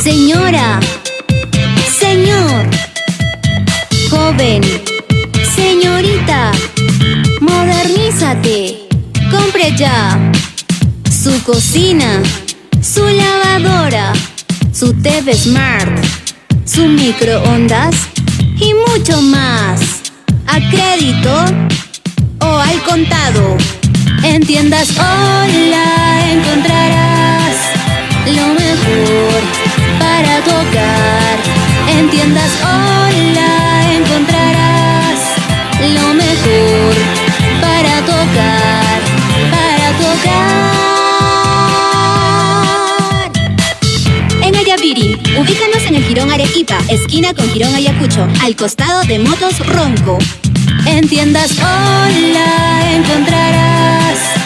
Señora, señor, joven, señorita, modernízate, compre ya su cocina, su lavadora, su TV Smart, su microondas y mucho más. ¿A crédito o al contado? En tiendas Hola encontrarás lo mejor para tu hogar. En tiendas Hola encontrarás lo mejor para tu hogar, para tu hogar. En Ayaviri, ubícanos en el Jirón Arequipa, esquina con Jirón Ayacucho, al costado de Motos Ronco. En tiendas Hola encontrarás